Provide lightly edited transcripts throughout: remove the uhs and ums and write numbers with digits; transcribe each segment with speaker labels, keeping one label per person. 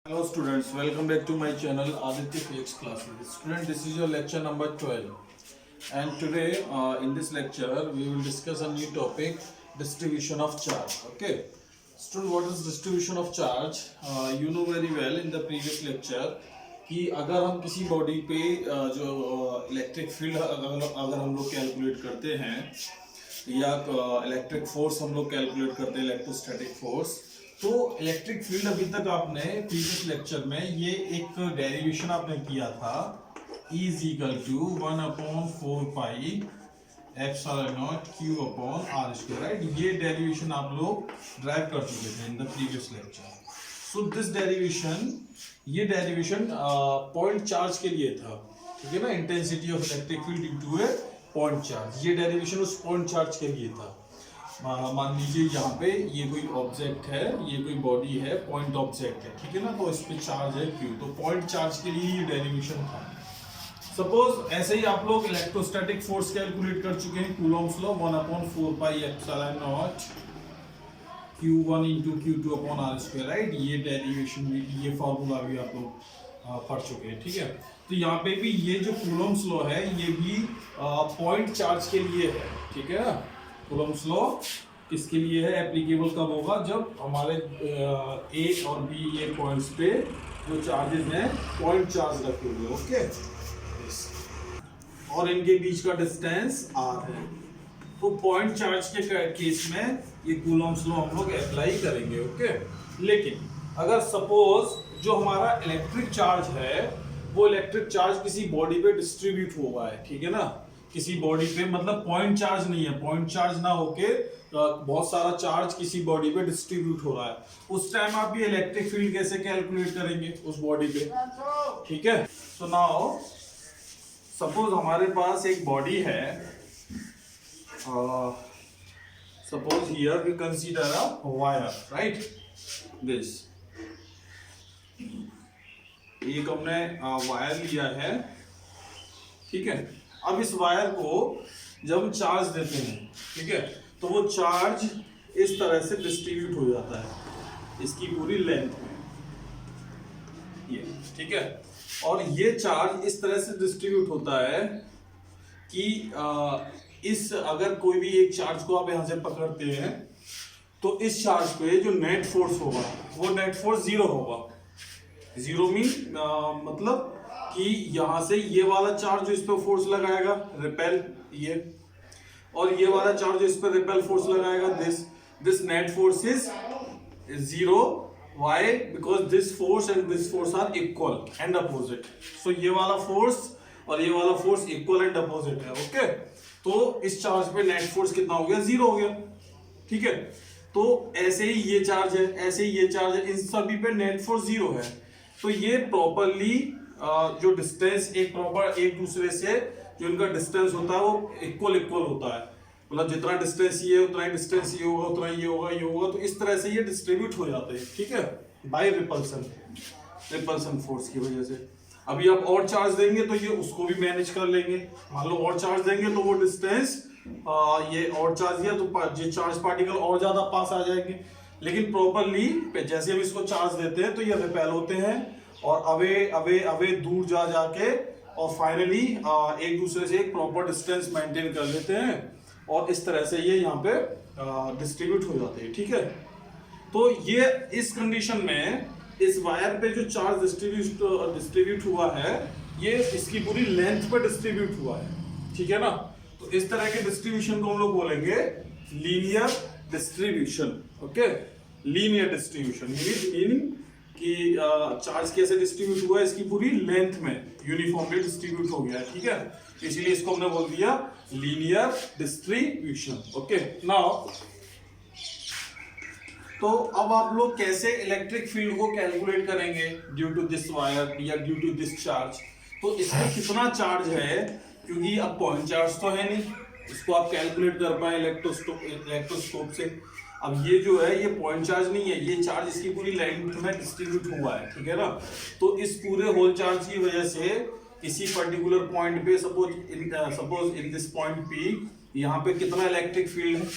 Speaker 1: Hello students, welcome back to my channel Aditya Physics Classes. Student, this is your lecture number 12 and today in this lecture we will discuss a new topic, distribution of charge. Okay. Student, what is distribution of charge? You know very well in the previous lecture कि अगर हम किसी body पे जो electric field अगर हम लोग calculate करते हैं या इलेक्ट्रिक फोर्स हम लोग कैलकुलेट करते हैं इलेक्ट्रोस्टैटिक फोर्स, तो इलेक्ट्रिक फील्ड अभी तक आपने प्रीवियस लेक्चर में ये एक डेरिवेशन आपने किया था E is equal to 1/4 epsilon naught Q upon R square, right. ये डेरिवेशन आप लोग ड्राइव कर चुके थे in the previous lecture. So this derivation, ये डेरिवेशन पॉइंट चार्ज के लिए था, ठीक है ना। Intensity of electric field due to a point charge, ये डेरिवेशन उस पॉइंट चार्ज के लिए था। मान लीजिए यहाँ पे ये कोई ऑब्जेक्ट है, ये कोई बॉडी है, पॉइंट ऑब्जेक्ट है, ठीक है ना। तो इस पे चार्ज है Q, तो पॉइंट चार्ज के लिए ये डेरिवेशन था। सपोज ऐसे ही आप लोग इलेक्ट्रोस्टैटिक फोर्स कैलकुलेट कर चुके हैं, Coulomb's law 1/4 epsilon not Q1 into Q2 upon R square, right. ये डेरिवेशन भी, ये फॉर्मूला भी आप लोग पढ़ चुके हैं, ठीक है। तो यहाँ पे भी ये जो कूलॉम्स लॉ है ये भी पॉइंट चार्ज के लिए है, ठीक है ना। कूलॉम्स लॉ किसके लिए है, एप्लीकेबल कब होगा, जब हमारे ए और बी ये पॉइंट्स पे जो चार्जेस हैं पॉइंट चार्ज रखे हुए, ओके। और इनके बीच का डिस्टेंस r है। तो पॉइंट चार्ज के केस में ये कूलॉम्स लॉ हम लोग अप्लाई करेंगे, ओके। लेकिन अगर सपोज जो हमारा इलेक्ट्रिक चार्ज है वो इलेक्ट्रिक चार्ज किसी बॉडी पे डिस्ट्रीब्यूट हुआ है, ठीक है ना, किसी बॉडी पे, मतलब पॉइंट चार्ज नहीं है, पॉइंट चार्ज ना होके बहुत सारा चार्ज किसी बॉडी पे डिस्ट्रीब्यूट हो रहा है, उस टाइम आप ये इलेक्ट्रिक फील्ड कैसे कैलकुलेट करेंगे उस बॉडी पे, ठीक है। तो नाउ सपोज हमारे पास एक बॉडी है, suppose here we consider a wire, right, this एक हमने वायर लिया है, ठीक है। अब इस वायर को जब हम चार्ज देते हैं, ठीक है, तो वो चार्ज इस तरह से डिस्ट्रीब्यूट हो जाता है इसकी पूरी लेंथ में, ये, ठीक है। और ये चार्ज इस तरह से डिस्ट्रीब्यूट होता है कि इस अगर कोई भी एक चार्ज को आप यहां से पकड़ते हैं तो इस चार्ज पे जो नेट फोर्स होगा वो नेट फोर्स जीरो होगा। जीरो मीन मतलब कि यहां से ये वाला चार्ज जो इस पे फोर्स लगाएगा रिपेल, ये, और ये वाला चार्ज जो इस पे रिपेल फोर्स लगाएगा this net force is zero. Why? Because this force and this force are equal and opposite. So ये वाला फोर्स और ये वाला फोर्स इक्वल एंड अपोजिट है, ओके। तो इस चार्ज पे नेट फोर्स कितना हो गया, जीरो हो गया, ठीक है। तो ऐसे ही ये चार्ज है, ऐसे ही ये चार्ज है, इन सभी पे नेट फोर्स जीरो है। तो ये प्रॉपरली जो डिस्टेंस एक दूसरे से जो इनका डिस्टेंस होता है वो इक्वल होता है, मतलब जितना डिस्टेंस ये उतना ही डिस्टेंस ये होगा, उतना ये होगा, तो इस तरह से ये डिस्ट्रीब्यूट हो जाते हैं, ठीक है, बाय रिपल्सन फोर्स की वजह से। अभी आप और चार्ज देंगे तो ये उसको भी मैनेज कर लेंगे। मान लो और चार्ज देंगे तो वो डिस्टेंस ये और चार्ज दिया तो ये चार्ज पार्टिकल और ज्यादा पास आ जाएंगे। लेकिन प्रॉपरली जैसे हम इसको चार्ज देते हैं तो ये रिपेल होते हैं और अवे दूर जाके और फाइनली एक दूसरे से एक प्रॉपर डिस्टेंस मेंटेन कर लेते हैं और इस तरह से ये यहाँ पे डिस्ट्रीब्यूट हो जाते हैं, ठीक है। तो ये इस कंडीशन में इस वायर पे जो चार्ज डिस्ट्रीब्यूट हुआ है ये इसकी पूरी लेंथ पे डिस्ट्रीब्यूट हुआ है, ठीक है ना। तो इस तरह के डिस्ट्रीब्यूशन को हम लोग बोलेंगे linear distribution, okay. Linear distribution meaning कि चार्ज कैसे डिस्ट्रीब्यूट हुआ है, इसकी पूरी लेंथ में यूनिफॉर्मली डिस्ट्रीब्यूट हो गया है, ठीक है। इसीलिए इसको हमने बोल दिया लीनियर डिस्ट्रीब्यूशन, ओके। नाउ तो अब आप लोग कैसे इलेक्ट्रिक फील्ड को कैलकुलेट करेंगे ड्यू टू दिस वायर या ड्यू टू दिस चार्ज। तो इसमें कितना चार्ज है, क्योंकि अब पॉइंट चार्ज तो है नहीं, इसको आप कैलकुलेट कर पाए इलेक्ट्रोस्कोप से। अब ये जो है ये पॉइंट चार्ज नहीं है, ये चार्ज इसकी पूरी लेंथ में डिस्ट्रीब्यूट हुआ है, ठीक है ना। तो इस पूरे होल चार्ज की वजह से किसी पर्टिकुलर पॉइंट पे suppose in this point P यहाँ पे कितना इलेक्ट्रिक फील्ड है।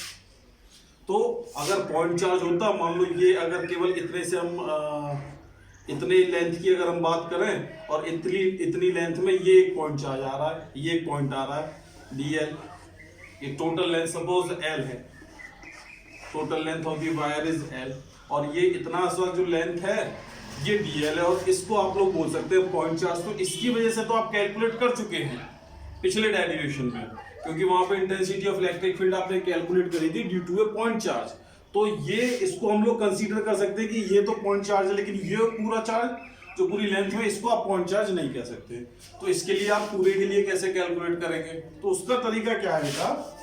Speaker 1: तो अगर पॉइंट चार्ज होता, मान लो ये अगर केवल इतने से हम इतने लेंथ की अगर हम बात करें और इतनी इतनी लेंथ में ये एक पॉइंट चार्ज आ रहा है, ये एक पॉइंट आ रहा है dl, ये टोटल लेंथ सपोज l है, total length of the wire is l, और ये इतना सा जो लेंथ है ये dl है, और इसको आप लोग बोल सकते हैं पॉइंट चार्ज। तो इसकी वजह से तो आप कैलकुलेट कर चुके हैं पिछले डेरिवेशन में, क्योंकि वहां पे इंटेंसिटी ऑफ इलेक्ट्रिक फील्ड आपने कैलकुलेट करी थी due to a point charge. तो ये इसको हम लोग कंसीडर कर सकते हैं कि ये तो पॉइंट चार्ज है, लेकिन ये पूरा चार्ज जो पूरी लेंथ में, इसको आप पॉइंट चार्ज नहीं कह सकते। तो इसके लिए आप पूरे के लिए कैसे कैलकुलेट करेंगे, तो उसका तरीका क्या है बेटा,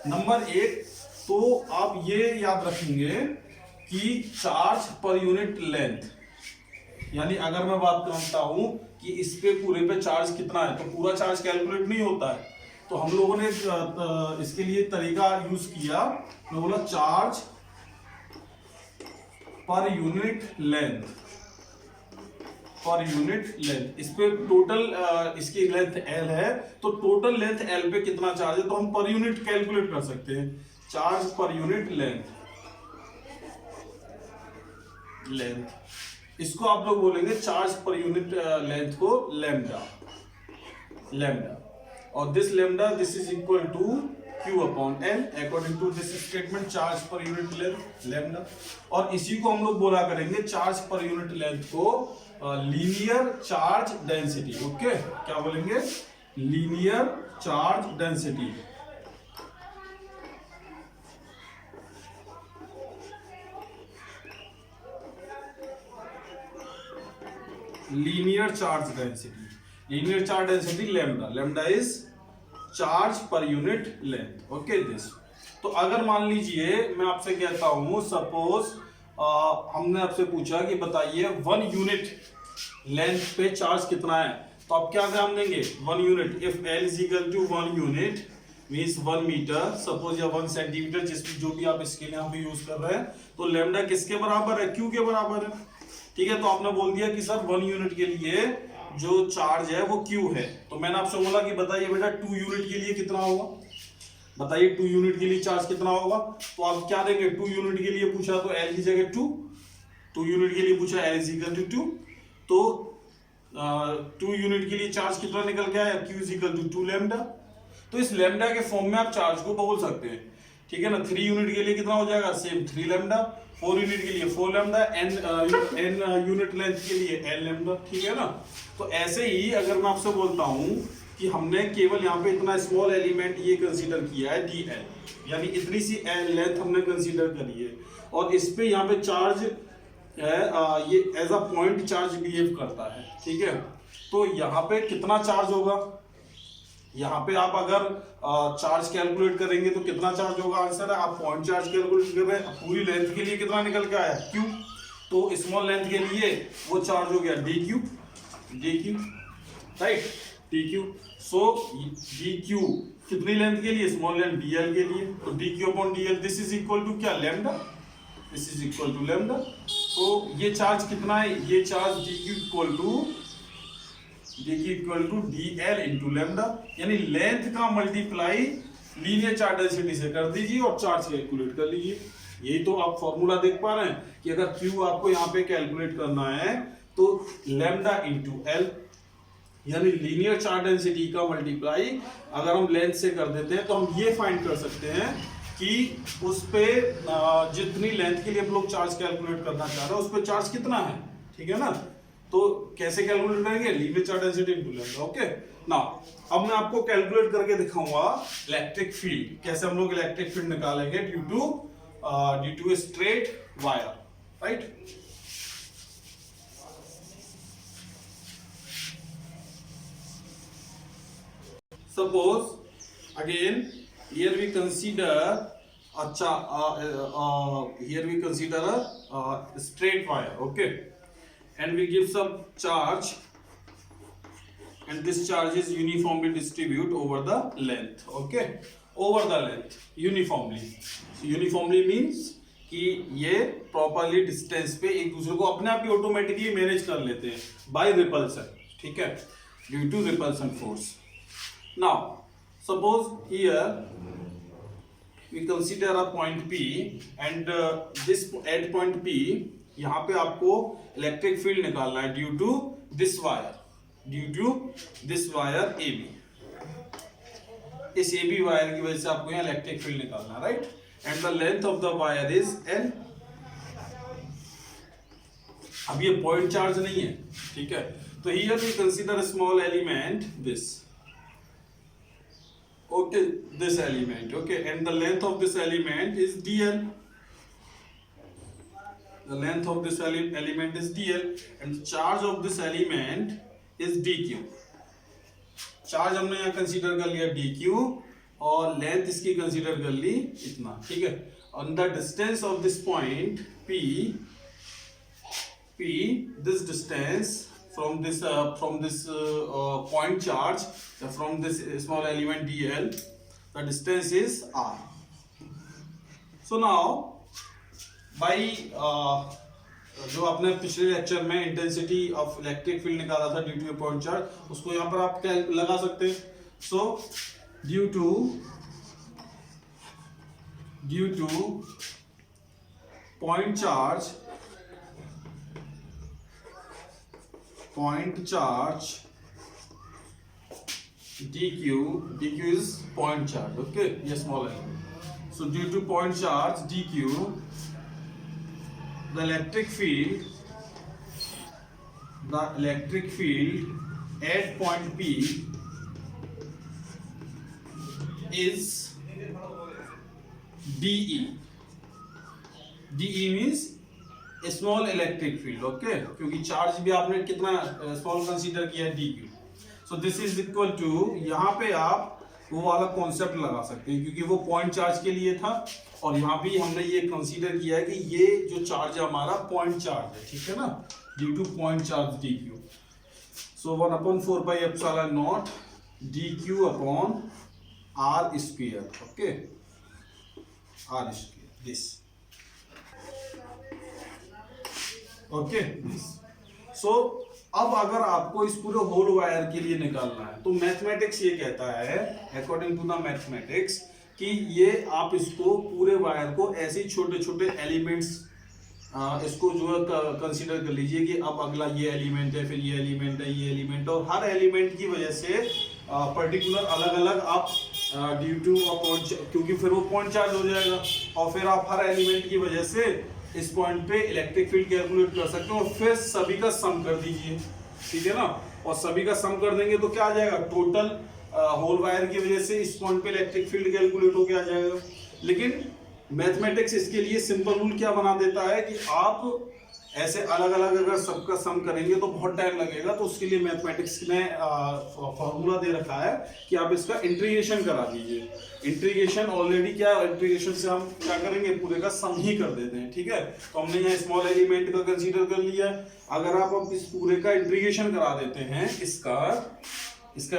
Speaker 1: नंबर 1 तो आप ये याद रखेंगे कि चार्ज पर यूनिट लेंथ, यानी अगर मैं बात करता हूं कि इस पे पूरे पे चार्ज कितना है, तो पूरा चार्ज कैलकुलेट नहीं होता है। तो हम लोगों ने इसके लिए तरीका यूज किया, मैं बोला चार्ज पर यूनिट लेंथ, पर यूनिट लेंथ। इस पे टोटल इसकी लेंथ l है, तो टोटल लेंथ l पे कितना चार्ज है, तो हम पर यूनिट कैलकुलेट कर सकते हैं, चार्ज पर यूनिट लेंथ। इसको आप लोग बोलेंगे चार्ज पर यूनिट लेंथ को लैम्डा, और this lambda this is equal to Q upon L according to this statement, charge per unit length lambda. और इसी को हम लोग बोला करेंगे चार्ज पर यूनिट लेंथ को लीनियर चार्ज डेंसिटी। ओके, क्या बोलेंगे, linear charge density. Linear charge density lambda is charge per unit length. Okay this, तो अगर मान लीजिए मैं आपसे कहता हूं, सपोज हमने आपसे पूछा कि बताइए 1 यूनिट लेंथ पे चार्ज कितना है, तो आप क्या ध्यान देंगे, 1 unit, if L is equal to 1 unit means 1 metre suppose, या 1 सेंटीमीटर, जो भी आप स्केल यहाँ पे यूज कर रहे हैं, तो लैम्डा किसके बराबर है, Q के बराबर है। ठीक है, तो आपने बोल दिया कि सर 1 यूनिट के लिए जो चार्ज है वो Q है। तो मैंने आपसे बोला कि बताइए बेटा 2 यूनिट के लिए कितना होगा, बताइए 2 यूनिट के लिए चार्ज कितना होगा। तो आप क्या देंगे, 2 यूनिट के लिए पूछा तो L की जगह 2 यूनिट के लिए पूछा L इज इक्वल टू 2, तो 2 यूनिट के लिए चार्ज कितना निकल के आया, Q is equal to 2 lambda. तो इस लैम्डा के फॉर्म में आप चार्ज को बोल सकते हैं। ठीक है ना, 3 यूनिट के लिए कितना हो जाएगा, सेम 3 लैम्डा, 4 यूनिट के लिए 4 लैम्डा, n यूनिट लेंथ के लिए n लैम्डा। ठीक है ना, तो ऐसे ही अगर मैं आपसे बोलता हूं कि हमने केवल यहाँ पे इतना स्मॉल एलिमेंट ये कंसीडर किया है dl, यानी इतनी सी लेंथ हमने कंसीडर करी है, और इस पे यहाँ पे चार्ज है ये as a point charge behave करता है। ठीक है, तो यहाँ पे कितना चार्ज होगा, यहाँ पे आप अगर चार्ज कैलकुलेट करेंगे तो कितना चार्ज होगा, आंसर है आप पॉइंट चार्ज कैलकुलेट कर रहे हैं। पूरी लेंथ के लिए कितना निकल के आया, Q, तो स्मॉल लेंथ के लिए वो चार्ज हो गया dq, right, dq। So dq कितनी लेंथ के लिए, स्मॉल लेंथ dl के लिए, तो dq upon dl this is equal to क्या, lambda, this is equal to lambda. तो ये चार्ज कितना है, ये charge dq equal to dl into lambda, यानी लेंथ का मल्टीप्लाई लीनियर चार्ज डेंसिटी से कर दीजिए और चार्ज कैलकुलेट कर लीजिए। यही तो आप फॉर्मूला देख पा रहे हैं कि अगर Q आपको यहाँ पे कैलकुलेट करना है तो लैम्डा इंटू L, यानी लीनियर चार्ज डेंसिटी का मल्टीप्लाई अगर हम लेंथ से कर देते हैं तो हम ये फाइंड कर सकते हैं कि उस पे जितनी लेंथ के लिए हम लोग चार्ज कैलकुलेट करना चाह रहे हैं उस पे चार्ज कितना है। ठीक है ना, तो कैसे कैलकुलेट करेंगे, linear charge density into lambda. Okay, now अब मैं आपको कैलकुलेट करके दिखाऊंगा इलेक्ट्रिक फील्ड, कैसे हम लोग इलेक्ट्रिक फील्ड निकालेंगे due to a straight wire, right. Suppose again here we consider a straight wire, okay, and we give some charge, and this charge is uniformly distributed over the length, okay, over the length uniformly. So uniformly means कि ये properly distance पे एक दूसरे को अपने आप ही automatically manage कर लेते हैं बाय रिपल्सन, ठीक है, due to repulsion force. Now, suppose here we consider a point P, and this at point P यहाँ पे आपको इलेक्ट्रिक फील्ड निकालना है due to this wire, A B, इस ए बी वायर की वजह से आपको यहाँ इलेक्ट्रिक फील्ड निकालना है, right. And the length of the wire is L. अब ये पॉइंट चार्ज नहीं है, ठीक है, तो here we consider small element this, okay, this element, okay, and the length of this element is dl, the length of this element is dl, and the charge of this element is dq। Charge हमने यहाँ consider कर लिया dq और length इसकी consider कर ली इतना, ठीक है। on the distance of this point p, this distance from this point charge, from this small element dl, the distance is r। so now by जो आपने पिछले लेक्चर में इंटेंसिटी ऑफ इलेक्ट्रिक फील्ड निकाला था ड्यू टू पॉइंट चार्ज, उसको यहाँ पर आप क्या लगा सकते हैं। So due to point charge dq is point charge, okay, ये small element। so due to point charge dq, the electric field at point p is de means small electric field, okay, क्योंकि charge भी आपने कितना small consider किया है dq। So this is equal to, यहाँ पे आप वो वाला कॉन्सेप्ट लगा सकते हैं क्योंकि वो पॉइंट चार्ज के लिए था, और यहाँ भी हमने ये कंसीडर किया है कि ये जो चार्ज है हमारा पॉइंट चार्ज है, ठीक है ना, due to point charge dq। So 1/4πε0 dq upon r square, okay, r square this, okay. So अब अगर आपको इस पूरे होल वायर के लिए निकालना है तो मैथमेटिक्स ये कहता है, अकॉर्डिंग टू द मैथमेटिक्स, कि ये आप इसको पूरे वायर को ऐसे छोटे छोटे एलिमेंट्स इसको जो है कंसीडर कर लीजिए कि अब अगला ये एलिमेंट है, फिर ये एलिमेंट है, ये एलिमेंट है, और हर एलिमेंट की वजह से पर्टिकुलर अलग अलग आप ड्यू टू पॉइंट, क्योंकि फिर वो पॉइंट चार्ज हो जाएगा, और फिर आप हर एलिमेंट की वजह से इस पॉइंट पे इलेक्ट्रिक फील्ड कैलकुलेट कर सकते हो, और फिर सभी का सम कर दीजिए, ठीक है ना, और सभी का सम कर देंगे तो क्या आ जाएगा, टोटल होल वायर की वजह से इस पॉइंट पे इलेक्ट्रिक फील्ड कैलकुलेट होके आ जाएगा। लेकिन मैथमेटिक्स इसके लिए सिंपल रूल क्या बना देता है कि आप ऐसे अलग अलग अगर सबका सम करेंगे तो बहुत टाइम लगेगा, तो उसके लिए मैथमेटिक्स ने फॉर्मूला दे रखा है कि आप इसका इंटीग्रेशन करा दीजिए। इंटीग्रेशन ऑलरेडी क्या, इंटीग्रेशन से हम क्या करेंगे, पूरे का सम ही कर देते हैं, ठीक है। तो हमने यहाँ स्मॉल एलिमेंट का कंसीडर कर लिया। अगर आप अब इस पूरे का इंटीग्रेशन करा देते हैं, इसका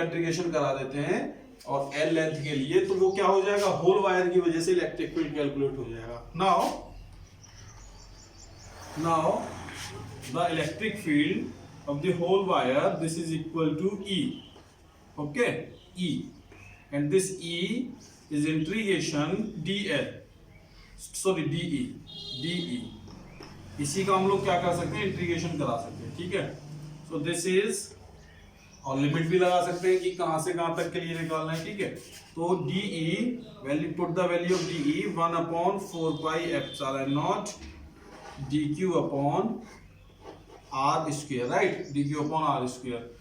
Speaker 1: इंटीग्रेशन करा देते हैं और एल लेंथ के लिए, तो वो क्या हो जाएगा, होल वायर की वजह से इलेक्ट्रिक फील्ड कैलकुलेट हो जाएगा। Now the electric field of the whole wire, this is equal to E, okay, E, and this E is integration dl, sorry de, इसी का हम लोग क्या कर सकते हैं, इंटीग्रेशन करा सकते हैं, ठीक है। सो दिस इज, और लिमिट भी लगा सकते हैं कि कहां से कहां तक के लिए निकालना है, ठीक है। तो de value, put the value of de 1/4πε0 dq upon r square, right, dq upon r square.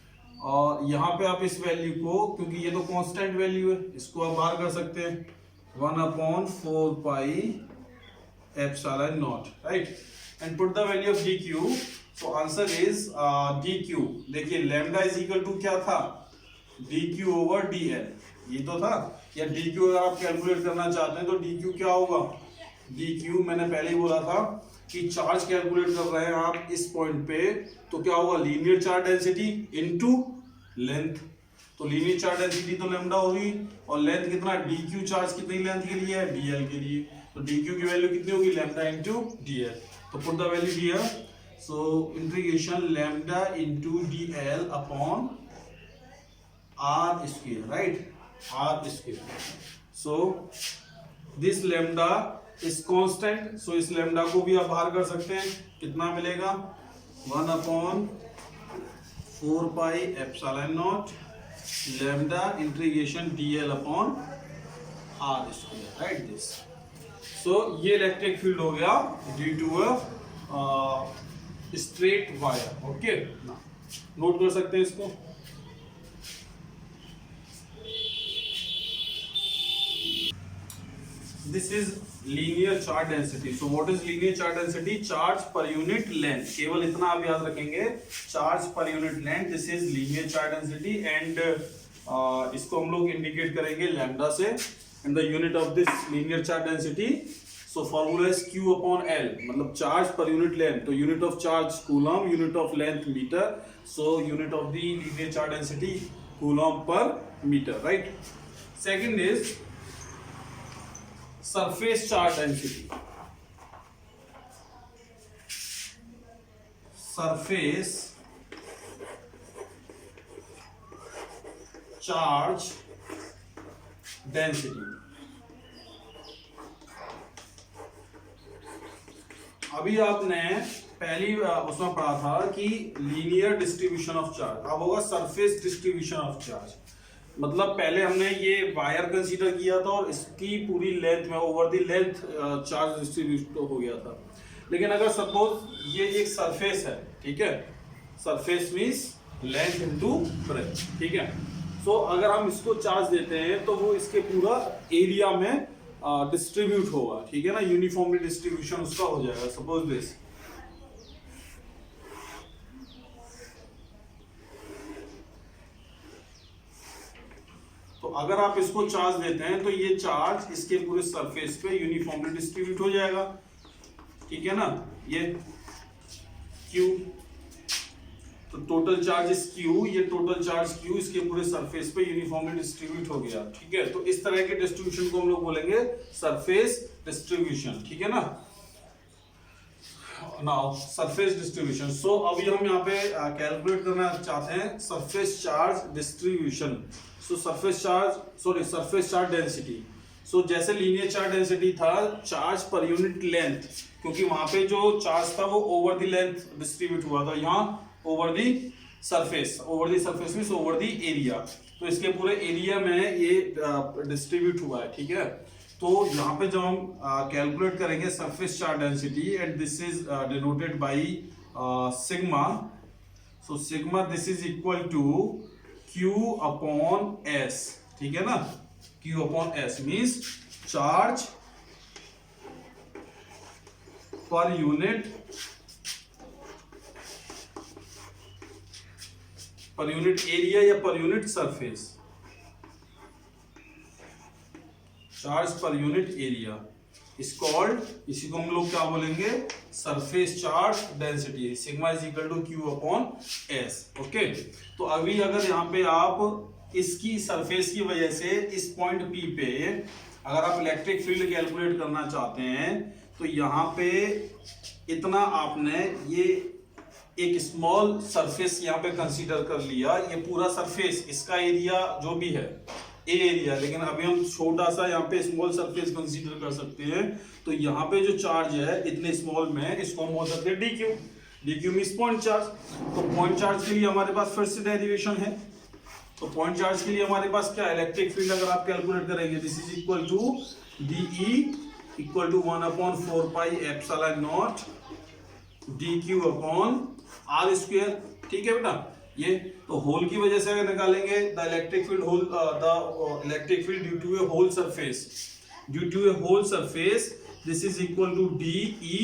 Speaker 1: और यहाँ पे आप इस वैल्यू को, क्योंकि ये तो कांस्टेंट वैल्यू है, इसको आप बाहर कर सकते हैं 1/4πε0, right, and put the value of dq। So answer is dq, देखिए लैम्डा इज इक्वल टू क्या था, dq ओवर dl, ये तो था, या dq अगर आप कैलकुलेट करना चाहते हैं तो dq क्या होगा, dq मैंने पहले ही बोला था कि चार्ज कैलकुलेट कर रहे हैं आप इस पॉइंट पे, तो क्या होगा, linear charge density into length, तो लीनियर चार्ज डेंसिटी तो लैम्डा होगी, और लेंथ कितना, dq चार्ज कितनी लेंथ के लिए है, dl के लिए, तो dq की वैल्यू कितनी होगी, लैम्डा इनटू dl। तो put the value here, so integration lambda into dl upon r square, right, r square. So this lambda is constant, so इस लैम्डा को भी आप बाहर कर सकते हैं, कितना मिलेगा 1/4 pi epsilon naught lambda integration dl upon r square, right this. So ये इलेक्ट्रिक फील्ड हो गया due to a straight wire. Okay, note कर सकते हैं इसको। This is linear charge density. So what is linear charge density? Charge per unit length. केवल इतना आप याद रखेंगे, charge per unit length. This is linear charge density and इसको हम लोग इंडिकेट करेंगे लैम्डा से। And the unit of this linear charge density, so formula is Q upon L, मतलब charge per unit length. तो unit of charge coulomb, unit of length meter. So unit of the linear charge density coulomb per meter, right? Second is surface charge density. Surface charge density. अभी आपने पहली उसमें पढ़ा था कि linear distribution of charge, अब होगा surface distribution of charge. मतलब पहले हमने ये वायर कंसीडर किया था और इसकी पूरी लेंथ में over the length charge distribute हो गया था। लेकिन अगर सपोज ये एक सरफेस है, ठीक है, surface means length into breadth, ठीक है। सो अगर हम इसको चार्ज देते हैं तो वो इसके पूरा एरिया में डिस्ट्रीब्यूट होगा, ठीक है ना, यूनिफॉर्मली डिस्ट्रीब्यूशन उसका हो जाएगा। सपोज दिस, तो अगर आप इसको चार्ज देते हैं तो ये चार्ज इसके पूरे सरफेस पे यूनिफॉर्मली डिस्ट्रीब्यूट हो जाएगा, ठीक है ना। ये Q, तो टोटल चार्ज इज Q, ये टोटल चार्ज Q इसके पूरे सरफेस पे यूनिफॉर्मली डिस्ट्रीब्यूट हो गया, ठीक है। तो इस तरह के डिस्ट्रीब्यूशन को हम लोग बोलेंगे सरफेस डिस्ट्रीब्यूशन, ठीक है ना। नाउ सरफेस डिस्ट्रीब्यूशन, सो अभी हम यहाँ पे कैलकुलेट करना चाहते हैं surface charge distribution. So surface charge density. So जैसे लीनियर चार्ज डेंसिटी था चार्ज पर यूनिट लेंथ, क्योंकि वहां पे जो चार्ज था वो ओवर द लेंथ डिस्ट्रीब्यूट हुआ था, यहाँ over the surface means over the area. तो इसके पूरे एरिया में ये डिस्ट्रीब्यूट हुआ है, ठीक है। तो यहाँ पे जब हम कैलकुलेट करेंगे surface charge density, and this is denoted by sigma. So sigma this is equal to Q upon S, ठीक है ना। Q upon S means charge per unit area या per unit surface, charge per unit area is called, इसी को हम लोग क्या बोलेंगे, surface charge density. Sigma is equal to Q upon S। Okay, तो अभी अगर यहाँ पे आप इसकी सरफेस की वजह से इस पॉइंट P पे अगर आप इलेक्ट्रिक फील्ड कैलकुलेट करना चाहते हैं तो यहाँ पे इतना आपने ये एक स्मॉल सरफेस यहाँ पे कंसीडर कर लिया, ये पूरा सरफेस इसका एरिया जो भी है ए एरिया, लेकिन अभी हम छोटा सा यहाँ पे स्मॉल सरफेस कंसीडर कर सकते हैं। तो यहाँ पे जो चार्ज है इतने स्मॉल में, इसको हम बोल सकते हैं dq मींस पॉइंट चार्ज। तो पॉइंट चार्ज के लिए हमारे पास फिर से डेरिवेशन है। तो पॉइंट चार्ज के लिए हमारे पास क्या, इलेक्ट्रिक फील्ड अगर आप कैलकुलेट करेंगे, this is equal to dE equal to 1/4 pi epsilon naught dq upon r square, ठीक है बेटा। ये तो होल की वजह से अगर निकालेंगे the electric field due to a whole surface this is equal to dE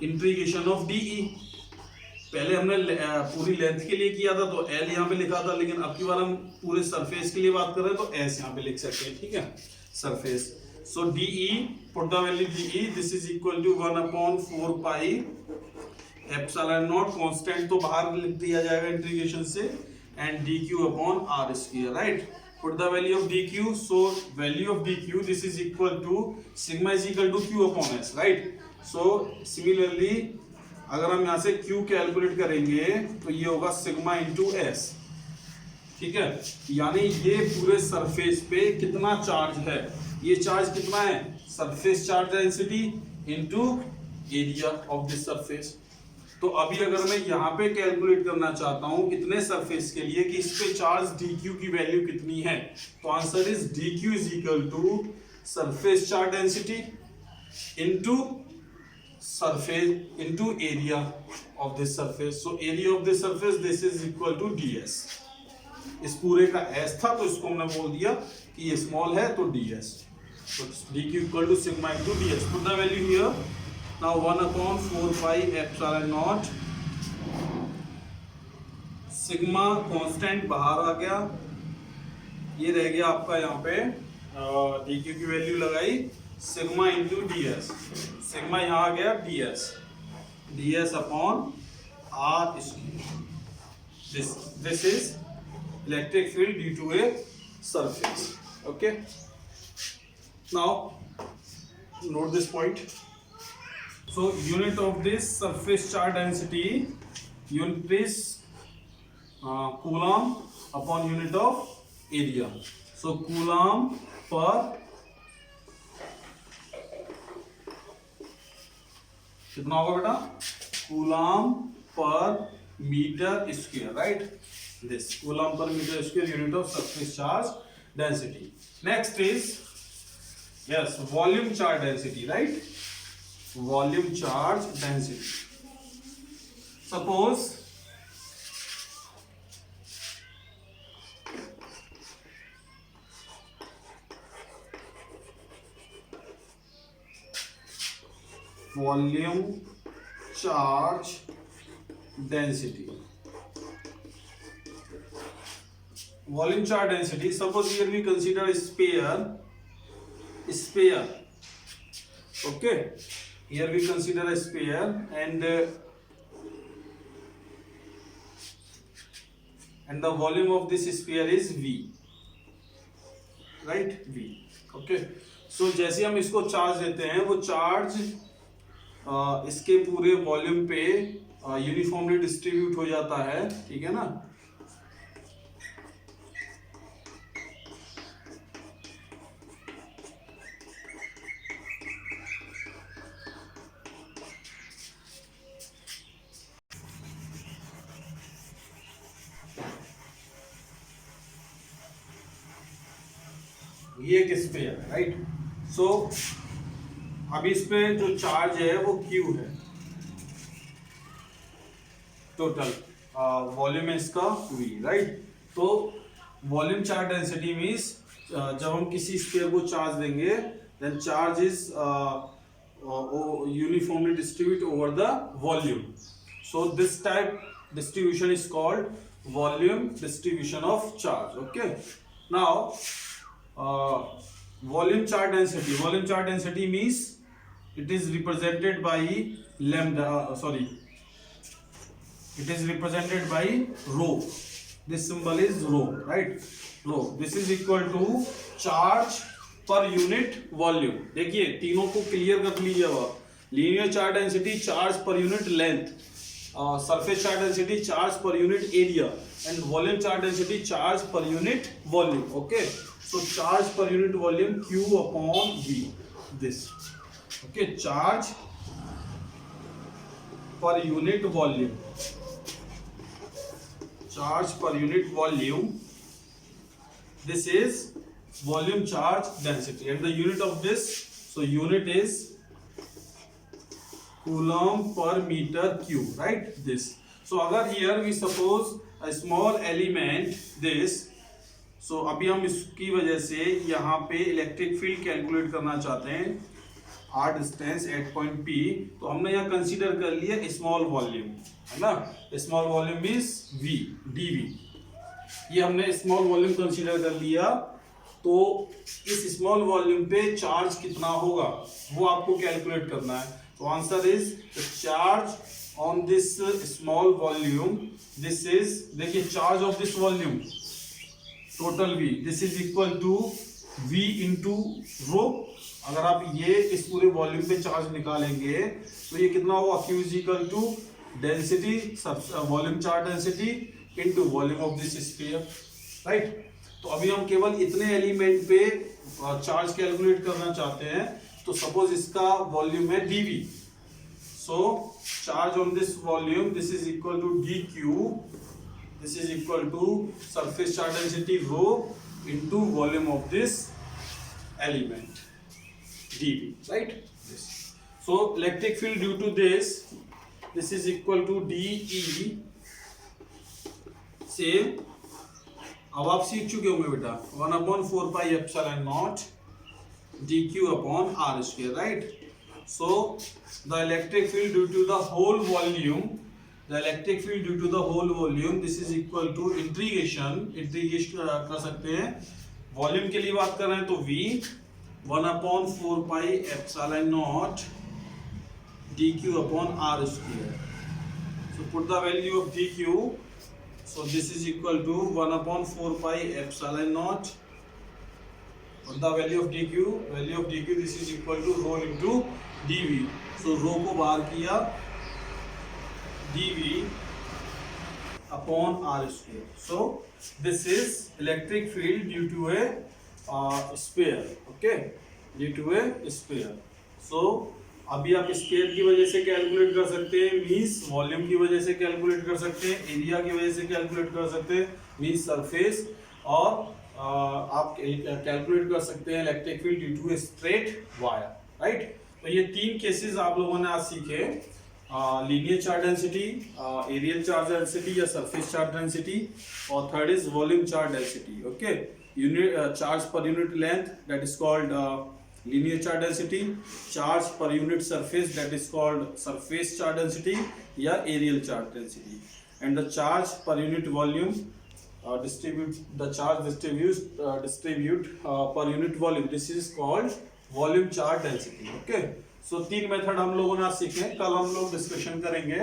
Speaker 1: integration of dE। पहले हमने पूरी लेंथ के लिए किया था तो L यहाँ पे लिखा था, लेकिन अब की बार हम पूरे सरफेस के लिए बात कर रहे हैं तो S यहाँ पे लिख सकते हैं, ठीक है, surface. So dE, put the value dE, this is equal to 1/4 pi epsilon naught, constant तो बाहर लिख दिया जाएगा इंटीग्रेशन से, and dq upon r square, right. Put the value of dq, so value of dq this is equal to sigma is equal to q upon s, right. So similarly अगर हम यहाँ से q कैलकुलेट करेंगे तो ये होगा sigma into s, ठीक है। यानी ये पूरे सरफेस पे कितना चार्ज है, ये चार्ज कितना है surface charge density into area of this surface. तो अभी अगर मैं यहाँ पे कैलकुलेट करना चाहता हूँ इतने सरफेस के लिए कि इस पे चार्ज dq की वैल्यू कितनी है, तो answer is dq is equal to surface charge density into surface into area of this surface. So area of this surface this is equal to ds. इस पूरे का s था तो इसको हमने बोल दिया कि ये स्मॉल है तो ds. So dq equal to sigma into ds. Put the value here. Now 1/4 pi epsilon naught. Sigma constant बाहर आ गया, ये रह गया आपका यहाँ पे dq की वैल्यू लगाई सिग्मा इंटू ds, सिग्मा यहाँ आ गया ds upon r square. This is electric field due to a surface. Okay, now note this point. So unit of this surface charge density, unit is coulomb upon unit of area. So coulomb per कितना होगा बेटा, coulomb per metre square, right, this coulomb per metre square unit of surface charge density. Next is yes volume charge density, right, volume charge density. Suppose volume charge density, volume charge density, suppose here we consider a sphere, okay, here we consider a sphere and the volume of this sphere is v, right, v, okay. So जैसे हम इसको charge देते हैं वो charge इसके पूरे volume पे uniformly distribute हो जाता है, ठीक है ना। ये एक स्फीयर है, राइट। सो अभी इस पे जो चार्ज है वो Q है, टोटल वॉल्यूम है इसका V, राइट। तो वॉल्यूम चार्ज डेंसिटी मींस जब हम किसी स्फीयर को चार्ज देंगे then charge is uniformly distribute over the volume. So this type distribution is called volume distribution of charge. Okay, now volume charge density means it is represented by lambda, it is represented by rho. This symbol is rho, right, rho. This is equal to charge per unit volume। देखिए तीनों को clear कर लीजिएगा, linear charge density charge per unit length, surface charge density charge per unit area and volume charge density charge per unit volume। okay, so charge per unit volume Q upon V, this, okay, charge per unit volume, charge per unit volume, this is volume charge density and the unit of this, so unit is coulomb per meter cube, right, this। so अगर here we suppose a small element this, so अभी हम इसकी वजह से यहाँ पे electric field calculate करना चाहते हैं r distance at point P, तो हमने यहाँ कंसीडर कर लिया स्मॉल वॉल्यूम, है ना, small volume is V dV, ये हमने स्मॉल वॉल्यूम कंसीडर कर लिया। तो इस स्मॉल वॉल्यूम पे चार्ज कितना होगा वो आपको कैलकुलेट करना है। तो answer is the charge on this small volume, this is, देखिए charge of this volume total V, this is equal to V into rho. अगर आप ये इस पूरे वॉल्यूम पे चार्ज निकालेंगे तो ये कितना होगा, Q is equal to density volume charge density into volume of this sphere, right. तो अभी हम केवल इतने एलिमेंट पे चार्ज कैलकुलेट करना चाहते हैं, तो सपोज इसका वॉल्यूम है dv, so charge on this volume, this is equal to dq, this is equal to surface charge density rho into volume of this element dv, right? Yes. So electric field due to this is equal to de, same अब आप सीख चुके होंगे बेटा 1/4 pi epsilon naught dq upon r square, right? So the electric field due to the whole volume, the electric field due to the whole volume, this is equal to integration कर सकते हैं, volume के लिए बात कर रहे हैं तो v 1/4 pi epsilon naught dq upon r square. So put the value of dq, so this is equal to 1/4 pi epsilon naught. Put the value of dq, this is equal to rho into dv. So rho को बाहर किया, dv upon r square. So this is electric field due to a sphere, okay, due to a sphere. So अभी आप square की वजह से calculate कर सकते हैं, मींस वॉल्यूम की वजह से कैलकुलेट कर सकते हैं, एरिया की वजह से कैलकुलेट कर सकते हैं, मींस सरफेस, और आप कैलकुलेट कर सकते हैं electric field due to a straight wire, right? तो ये तीन केसेस आप लोगों ने आज सीखे, linear charge density, areal charge density या सरफेस चार्ज डेंसिटी, और third is volume charge density, okay, unit charge per unit length, that is called linear charge density, charge per unit surface, that is called surface charge density या aerial charge density, and the charge per unit volume distribute per unit volume, this is called volume charge density, okay? So तीन method हम लोगों ने आज सीखे, कल हम लोग डिस्कशन करेंगे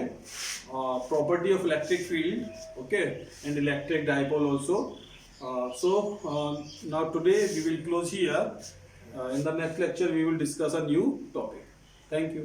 Speaker 1: property of electric field, okay, and electric dipole also. So now today we will close here. In the next lecture we will discuss a new topic. Thank you.